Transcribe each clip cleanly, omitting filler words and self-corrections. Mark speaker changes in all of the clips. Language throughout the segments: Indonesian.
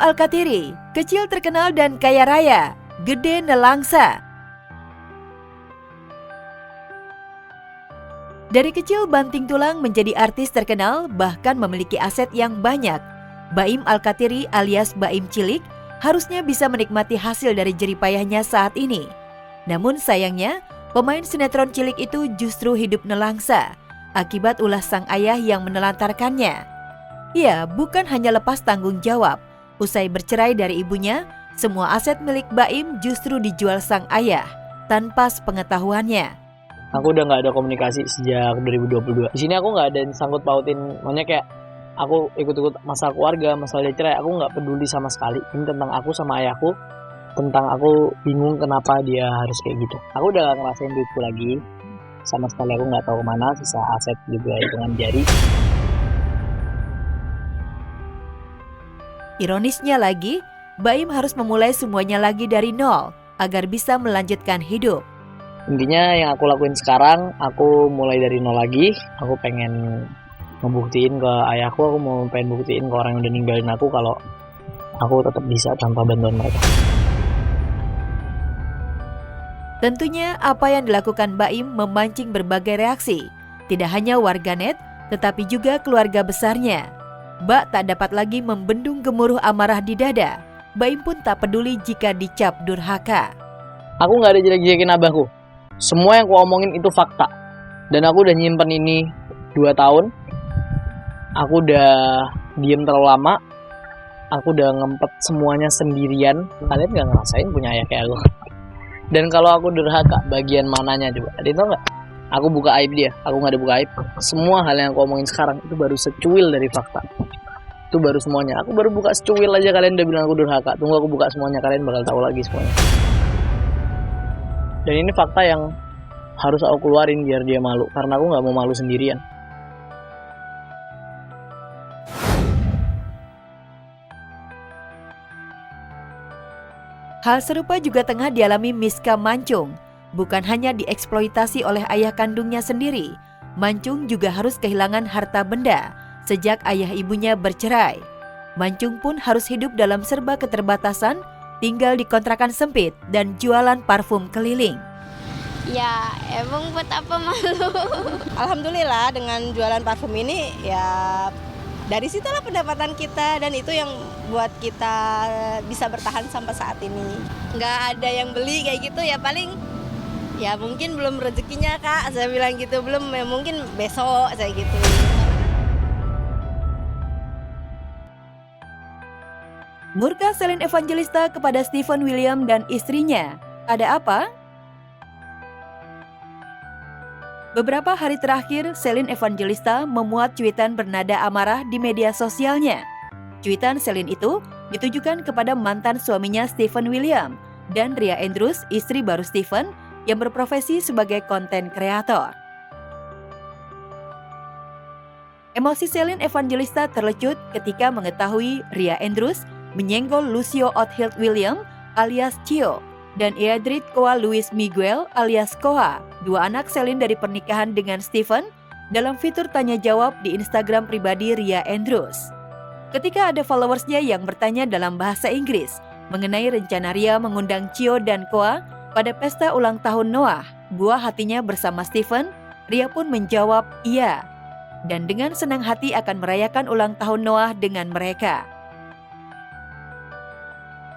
Speaker 1: Al-Kathiri, kecil terkenal dan kaya raya, gede nelangsa. Dari kecil banting tulang menjadi artis terkenal, bahkan memiliki aset yang banyak. Baim Al-Kathiri alias Baim Cilik harusnya bisa menikmati hasil dari jeripayahnya saat ini. Namun sayangnya, pemain sinetron cilik itu justru hidup nelangsa akibat ulah sang ayah yang menelantarkannya. Ia bukan hanya lepas tanggung jawab. Usai bercerai dari ibunya, semua aset milik Baim justru dijual sang ayah tanpa sepengetahuannya.
Speaker 2: Aku udah nggak ada komunikasi sejak 2022. Di sini aku nggak ada sangkut pautin, makanya kayak aku ikut-ikut masalah keluarga, masalah cerai, aku nggak peduli sama sekali. Ini tentang aku sama ayahku, tentang aku bingung kenapa dia harus kayak gitu. Aku udah gak ngerasain duitku lagi, sama sekali aku nggak tahu kemana, sisa aset juga hitungan jari.
Speaker 1: Ironisnya lagi, Baim harus memulai semuanya lagi dari nol agar bisa melanjutkan hidup.
Speaker 2: Intinya yang aku lakuin sekarang, aku mulai dari nol lagi. Aku pengen ngebuktiin ke ayahku, aku pengen buktiin ke orang yang udah ninggalin aku kalau aku tetap bisa tanpa bantuan mereka.
Speaker 1: Tentunya apa yang dilakukan Baim memancing berbagai reaksi. Tidak hanya warganet, tetapi juga keluarga besarnya. Bak tak dapat lagi membendung gemuruh amarah di dada. Baim pun tak peduli jika dicap durhaka.
Speaker 2: Aku gak ada jelek-jelekin abahku. Semua yang aku omongin itu fakta. Dan aku udah nyimpen ini 2 tahun. Aku udah diem terlalu lama. Aku udah ngempet semuanya sendirian. Kalian gak ngerasain punya ayah kayak aku. Dan kalau aku durhaka, bagian mananya coba? Ada tau gak? Aku buka aib dia, aku gak ada buka aib. Semua hal yang aku omongin sekarang itu baru secuil dari fakta. Itu baru semuanya. Aku baru buka secuil aja kalian udah bilang aku durhaka. Tunggu aku buka semuanya, kalian bakal tahu lagi semuanya. Dan ini fakta yang harus aku keluarin biar dia malu. Karena aku gak mau malu sendirian.
Speaker 1: Hal serupa juga tengah dialami Miska Mancung. Bukan hanya dieksploitasi oleh ayah kandungnya sendiri, Mancung juga harus kehilangan harta benda sejak ayah ibunya bercerai. Mancung pun harus hidup dalam serba keterbatasan, tinggal di kontrakan sempit dan jualan parfum keliling.
Speaker 3: Ya, emang buat apa malu? Alhamdulillah dengan jualan parfum ini ya dari situlah pendapatan kita dan itu yang buat kita bisa bertahan sampai saat ini. Nggak ada yang beli kayak gitu ya paling ya mungkin belum rezekinya Kak, saya bilang gitu, belum ya mungkin besok saya gitu.
Speaker 1: Murka Celine Evangelista kepada Stephen William dan istrinya. Ada apa? Beberapa hari terakhir, Celine Evangelista memuat cuitan bernada amarah di media sosialnya. Cuitan Celine itu ditujukan kepada mantan suaminya Stephen William dan Ria Andrews, istri baru Stephen, yang berprofesi sebagai konten kreator. Emosi Celine Evangelista terlecut ketika mengetahui Ria Andrews menyenggol Lucio Othhild William alias Cio dan Eadrid Koa Luis Miguel alias Koa, 2 anak Celine dari pernikahan dengan Stephen, dalam fitur tanya jawab di Instagram pribadi Ria Andrews. Ketika ada followersnya yang bertanya dalam bahasa Inggris mengenai rencana Ria mengundang Cio dan Koa pada pesta ulang tahun Noah, buah hatinya bersama Stephen, Ria pun menjawab iya, dan dengan senang hati akan merayakan ulang tahun Noah dengan mereka.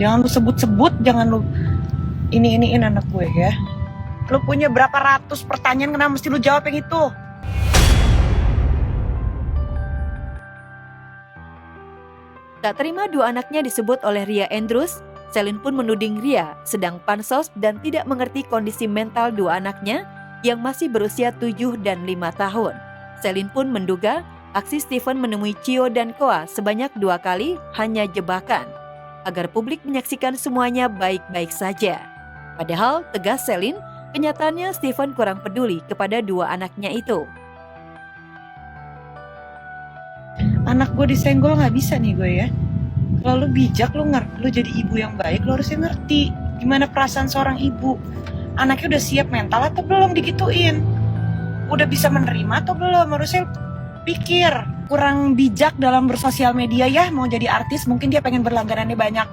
Speaker 4: Jangan lu sebut-sebut, jangan lu ini-iniin anak gue ya. Lu punya berapa ratus pertanyaan, kenapa mesti lu jawab yang itu?
Speaker 1: Tak terima 2 anaknya disebut oleh Ria Andrews, Celine pun menuding Ria sedang pansos dan tidak mengerti kondisi mental 2 anaknya yang masih berusia 7 dan 5 tahun. Celine pun menduga aksi Stephen menemui Cio dan Koa sebanyak 2 kali hanya jebakan, agar publik menyaksikan semuanya baik-baik saja. Padahal, tegas Celine, kenyataannya Stephen kurang peduli kepada 2 anaknya itu.
Speaker 4: Anak gue disenggol gak bisa nih gue ya. Kalau lu bijak, lu jadi ibu yang baik, lu harusnya ngerti gimana perasaan seorang ibu. Anaknya udah siap mental atau belum digituin? Udah bisa menerima atau belum? Harusnya pikir. kurang bijak dalam bersosial media ya, mau jadi artis, mungkin dia pengen berlangganannya banyak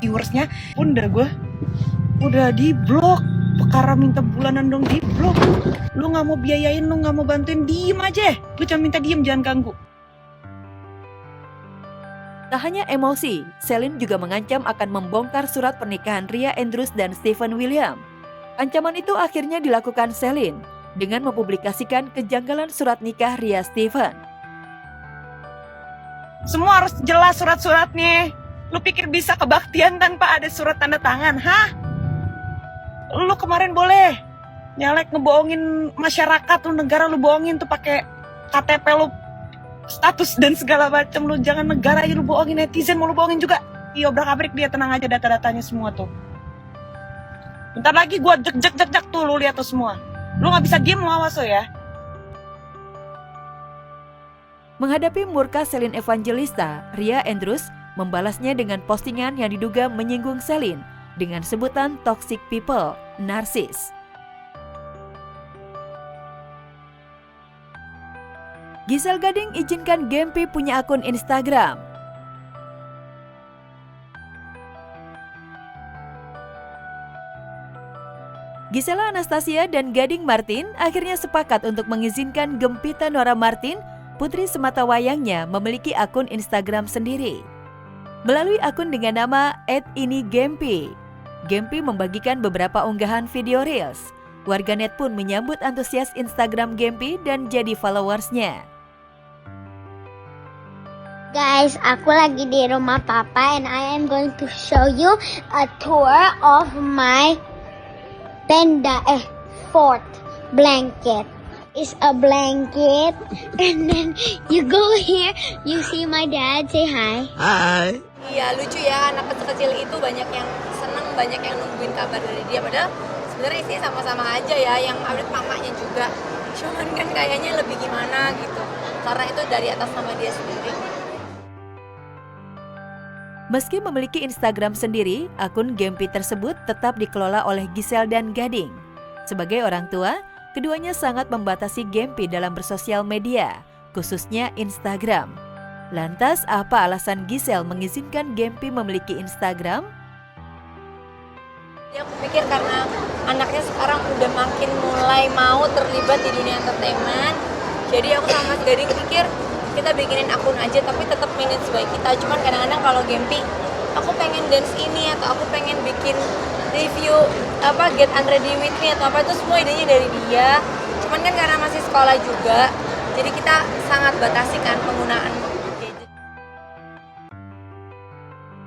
Speaker 4: viewersnya, pun udah di blok, perkara minta bulanan dong di blok. Lu nggak mau biayain, lu nggak mau bantuin, diem aja, lu cuma minta diem, jangan ganggu.
Speaker 1: Tak hanya emosi, Celine juga mengancam akan membongkar surat pernikahan Ria Andrews dan Stephen William. Ancaman itu akhirnya dilakukan Celine dengan mempublikasikan kejanggalan surat nikah Ria Stephen.
Speaker 4: Semua harus jelas surat-suratnya. Lu pikir bisa kebaktian tanpa ada surat tanda tangan, hah? Lu kemarin boleh nyalek ngebohongin masyarakat, lu negara lu bohongin tuh pakai KTP lu, status dan segala macam. Lu jangan negara aja lu bohongin, netizen mau lu bohongin juga. Iya, obrak-abrik dia, tenang aja, data-datanya semua tuh. Bentar lagi gua jek tuh, lu lihat tuh semua. Lu nggak bisa diem, lu awas lo ya.
Speaker 1: Menghadapi murka Celine Evangelista, Ria Andrews membalasnya dengan postingan yang diduga menyinggung Celine dengan sebutan toxic people, narsis. Giselle Gading izinkan Gempi punya akun Instagram. Gisela Anastasia dan Gading Martin akhirnya sepakat untuk mengizinkan Gempita Nora Martin, putri sematawayangnya, memiliki akun Instagram sendiri. Melalui akun dengan nama @inigempi, Gempi membagikan beberapa unggahan video reels. Warganet pun menyambut antusias Instagram Gempi dan jadi followersnya.
Speaker 5: Guys, aku lagi di rumah Papa and I am going to show you a tour of my fort blanket. It's a blanket and then you go here, you see my dad, say hi.
Speaker 6: Hai.
Speaker 3: Iya, lucu ya, anak kecil itu banyak yang seneng, banyak yang nungguin kabar dari dia. Padahal sebenarnya isinya sama-sama aja ya, yang update mamanya juga. Cuman kan kayaknya lebih gimana gitu, karena itu dari atas nama dia sendiri.
Speaker 1: Meski memiliki Instagram sendiri, akun Gempi tersebut tetap dikelola oleh Giselle dan Gading. Sebagai orang tua, keduanya sangat membatasi Gempi dalam bersosial media, khususnya Instagram. Lantas, apa alasan Giselle mengizinkan Gempi memiliki Instagram?
Speaker 3: Ya, aku pikir karena anaknya sekarang udah makin mulai mau terlibat di dunia entertainment. Jadi aku sama Mas Gading pikir kita bikinin akun aja tapi tetap manage baik kita. Cuman kadang-kadang kalau Gempi, aku pengen dance ini atau aku pengen bikin review Get Unready With Me atau apa, itu semua idenya dari dia. Cuman kan karena masih sekolah juga, jadi kita sangat batasi kan penggunaan gadget.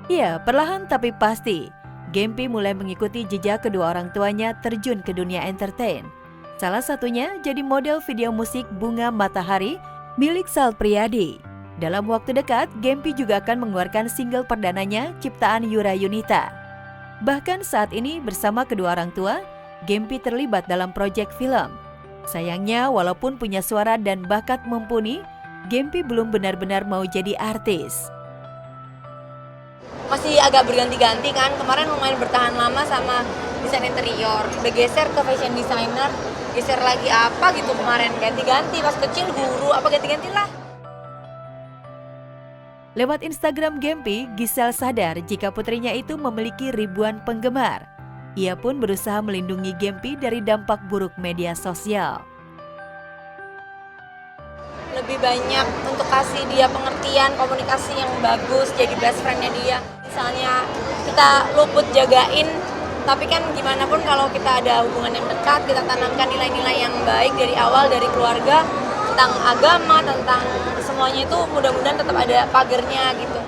Speaker 1: Iya, perlahan tapi pasti, Gempi mulai mengikuti jejak kedua orang tuanya terjun ke dunia entertain. Salah satunya jadi model video musik Bunga Matahari milik Sal Priadi. Dalam waktu dekat, Gempi juga akan mengeluarkan single perdananya ciptaan Yura Yunita. Bahkan saat ini bersama kedua orang tua, Gempi terlibat dalam proyek film. Sayangnya, walaupun punya suara dan bakat mumpuni, Gempi belum benar-benar mau jadi artis.
Speaker 3: Masih agak berganti-ganti kan, kemarin lumayan bertahan lama sama desain interior, bergeser ke fashion designer, geser lagi apa gitu kemarin, ganti-ganti, pas kecil guru, apa ganti-ganti lah.
Speaker 1: Lewat Instagram Gempi, Giselle sadar jika putrinya itu memiliki ribuan penggemar. Ia pun berusaha melindungi Gempi dari dampak buruk media sosial.
Speaker 3: Lebih banyak untuk kasih dia pengertian, komunikasi yang bagus, jadi best friend-nya dia. Misalnya kita luput jagain, tapi kan gimana pun kalau kita ada hubungan yang dekat, kita tanamkan nilai-nilai yang baik dari awal, dari keluarga, tentang agama, tentang semuanya itu mudah-mudahan tetap ada pagernya gitu.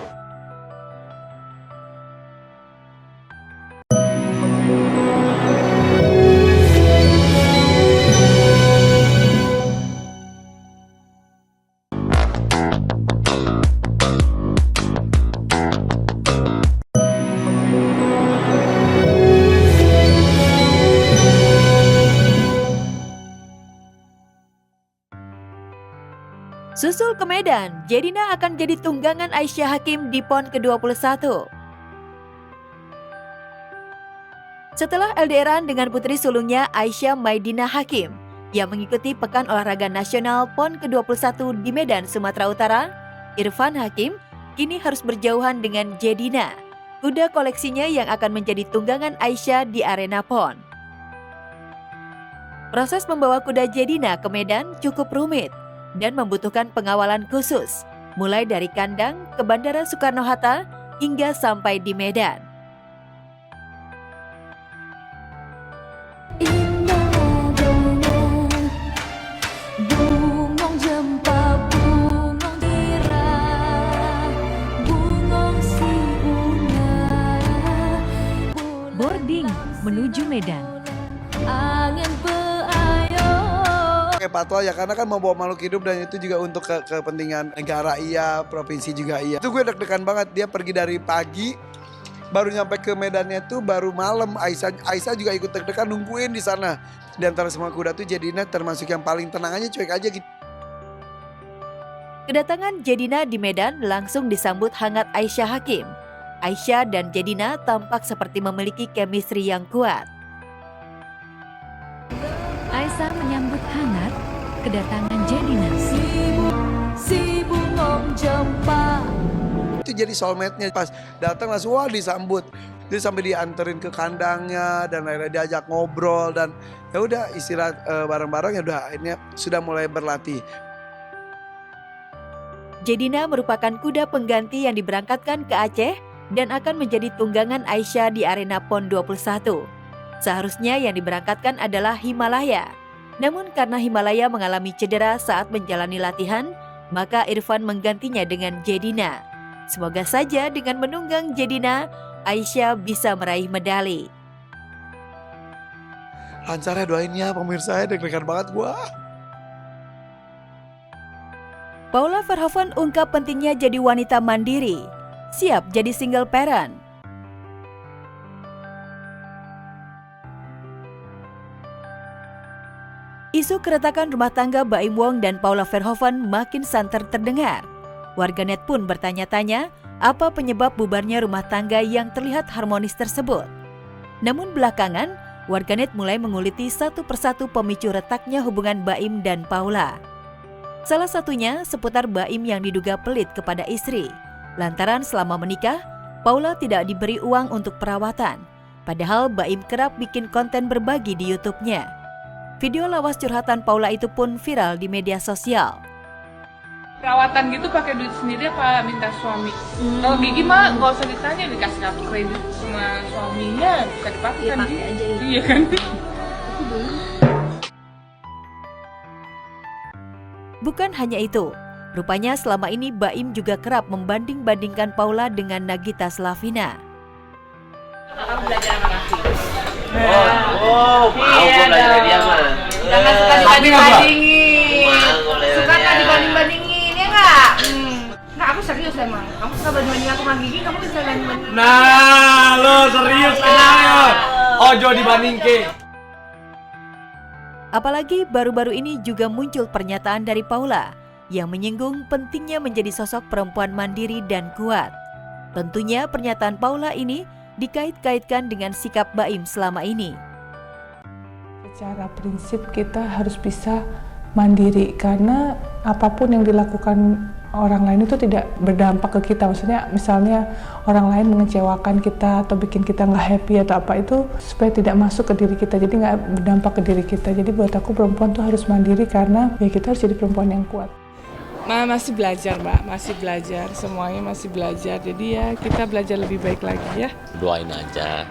Speaker 1: Susul ke Medan, Jedina akan jadi tunggangan Aisyah Hakim di PON ke-21. Setelah LDRan dengan putri sulungnya Aisyah Maidina Hakim, yang mengikuti Pekan Olahraga Nasional PON ke-21 di Medan, Sumatera Utara, Irfan Hakim kini harus berjauhan dengan Jedina, kuda koleksinya yang akan menjadi tunggangan Aisyah di arena PON. Proses membawa kuda Jedina ke Medan cukup rumit dan membutuhkan pengawalan khusus, mulai dari kandang ke Bandara Soekarno-Hatta hingga sampai di Medan. Boarding menuju Medan.
Speaker 6: Kayak patwa ya, karena kan membawa makhluk hidup dan itu juga untuk kepentingan negara iya, provinsi juga iya. Itu gue deg-degan banget, dia pergi dari pagi, baru nyampe ke Medannya tuh baru malam. Aisyah juga ikut deg-degan nungguin di sana. Di antara semua kuda tuh Jedina termasuk yang paling tenang aja, cuek aja gitu.
Speaker 1: Kedatangan Jedina di Medan langsung disambut hangat Aisyah Hakim. Aisyah dan Jedina tampak seperti memiliki chemistry yang kuat. Aisyah menyambut hangat kedatangan Jedina.
Speaker 6: Itu jadi soulmate-nya, pas datang langsung wah disambut. Dia sampai dianterin ke kandangnya dan akhirnya diajak ngobrol dan ya udah istirahat bareng-bareng, ya udah akhirnya sudah mulai berlatih.
Speaker 1: Jedina merupakan kuda pengganti yang diberangkatkan ke Aceh dan akan menjadi tunggangan Aisyah di arena PON 21. Seharusnya yang diberangkatkan adalah Himalaya. Namun karena Himalaya mengalami cedera saat menjalani latihan, maka Irfan menggantinya dengan Jedina. Semoga saja dengan menunggang Jedina, Aisyah bisa meraih medali.
Speaker 6: Lancar ya, doain ya pemirsa, ya deg-degan banget gua.
Speaker 1: Paula Verhoeven ungkap pentingnya jadi wanita mandiri, siap jadi single parent. Isu keretakan rumah tangga Baim Wong dan Paula Verhoeven makin santer terdengar. Warganet pun bertanya-tanya apa penyebab bubarnya rumah tangga yang terlihat harmonis tersebut. Namun belakangan, warganet mulai menguliti satu persatu pemicu retaknya hubungan Baim dan Paula. Salah satunya seputar Baim yang diduga pelit kepada istri. Lantaran selama menikah, Paula tidak diberi uang untuk perawatan. Padahal Baim kerap bikin konten berbagi di YouTube-nya. Video lawas curhatan Paula itu pun viral di media sosial.
Speaker 7: Perawatan gitu pakai duit sendiri apa minta suami? Kalau Gigi mah nggak usah ditanya, dikasih kartu kredit sama suaminya, bukan dipakai kan? Iya kan?
Speaker 1: Bukan hanya itu, rupanya selama ini Baim juga kerap membanding-bandingkan Paula dengan Nagita Slavina.
Speaker 7: Kamu belajar sama Raffi.
Speaker 8: Mau gue belajar dari dia mah.
Speaker 7: Jangan suka dibanding-bandingin. Suka nggak dibanding-bandingin, ya nggak? Nggak, aku serius emang. Kamu suka banding-banding aku sama Gigi, kamu bisa banding-banding.
Speaker 8: Nah, lo serius kenapa? Ojo dibanding ke.
Speaker 1: Apalagi baru-baru ini juga muncul pernyataan dari Paula yang menyinggung pentingnya menjadi sosok perempuan mandiri dan kuat. Tentunya pernyataan Paula ini dikait-kaitkan dengan sikap Baim selama ini.
Speaker 9: Secara prinsip kita harus bisa mandiri karena apapun yang dilakukan orang lain itu tidak berdampak ke kita. Maksudnya misalnya orang lain mengecewakan kita atau bikin kita nggak happy atau apa, itu supaya tidak masuk ke diri kita, jadi nggak berdampak ke diri kita. Jadi buat aku perempuan tuh harus mandiri karena ya kita harus jadi perempuan yang kuat.
Speaker 10: Masih belajar Mbak, masih belajar, semuanya masih belajar. Jadi ya kita belajar lebih baik lagi ya.
Speaker 8: Doain aja.